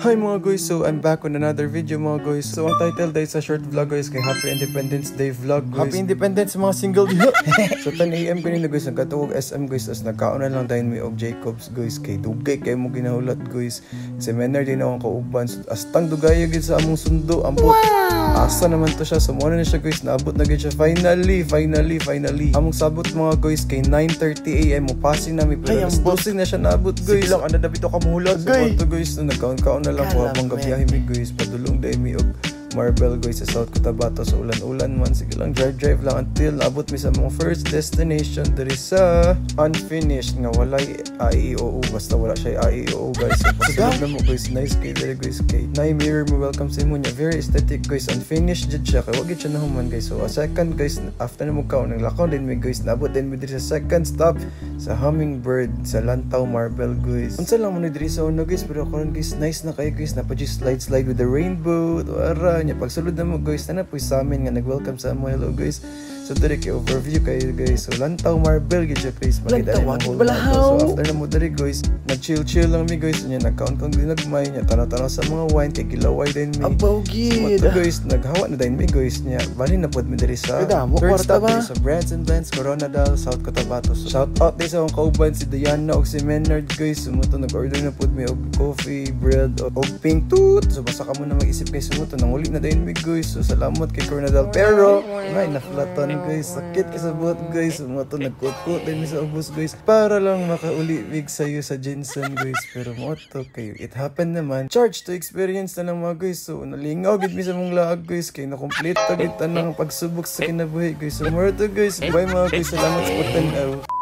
Hi mga guys, so I'm back on another video mga guys. So ang title dahil sa short vlog guys kay Happy Independence Day vlog guys. Happy Independence mga single diha. So 10 AM kanina guys nagkatuog SM guys as nagkauna lang dahil may og Jacobs guys kay dugay kay mo ginahulat guys. Si Menard din akong kauban as tang dugayo gid sa among sundo ambot. Asa naman to siya, so muna na siya guys, naabot na gid siya finally. Among sabot mga guys kay 9:30 AM mo passing na mi pero bossing na siya naabot guys. Sige lang ana dapito ka muhulat. So to guys nagkaon na lang ko habang gabiyahe mi guys padulong dai mi og Marbel guys sa South Cotabato sa ulan-ulan man. Sige lang drive lang until abot mi sa mga first destination diri sa unfinished nga walay AEOO, basta wala siya AEOO guys. So pasulod na mo guys, nice kay diri guys kay nay mirror mo welcome sa imo niya, very aesthetic guys, unfinished jud siya kay wag siya nahuman guys. So a second guys after na mo kaon naglakaw din mi guys, naabot din mi diri sa second stop sa Hummingbird sa Lantaw Marbel guys. Unsa lang mo ni diri sa uno guys, pero karon guys nice na kay guys, napa slide with the rainbow ara nya. Pagsulod na mo guys na po sa amin nga nag-welcome sa mo. Hello guys. So diri kay overview kayo guys. So Lantaw Marbel gid siya guys. Makita mo whole Lantaw. So after na mo diri guys, nag-chill lang mi guys. Nya nag-count kong ginagmay nya tanaw-tanaw sa mga wine kay gilaway din mi. Abaw gid. So guys, naghawa na din mi guys nya. Bali na pod mi diri sa third stop diri sa Brands and Blends Coronadal, South Cotabato. So shout out din sa akong kauban si Diana og si Menard guys. Sumuto nag-order na pod mi og coffee, bread og pink tooth. So basta ka muna mag-isip kay sumuto nang uli na din mi guys. So salamat kay Coronadal pero ay naflatan guys, sakit sa buhat guys. Sumuto nagkukut din mi sa ubos guys para lang makauli big sayo sa Jensen guys. Pero mo to kayo, it happened naman. Charge to experience na lang mga guys. So nalingaw gid mi sa mong laag guys kay na complete gid tanang pagsubok sa kinabuhi guys. So more to guys, bye mga guys, salamat sa pagtanaw.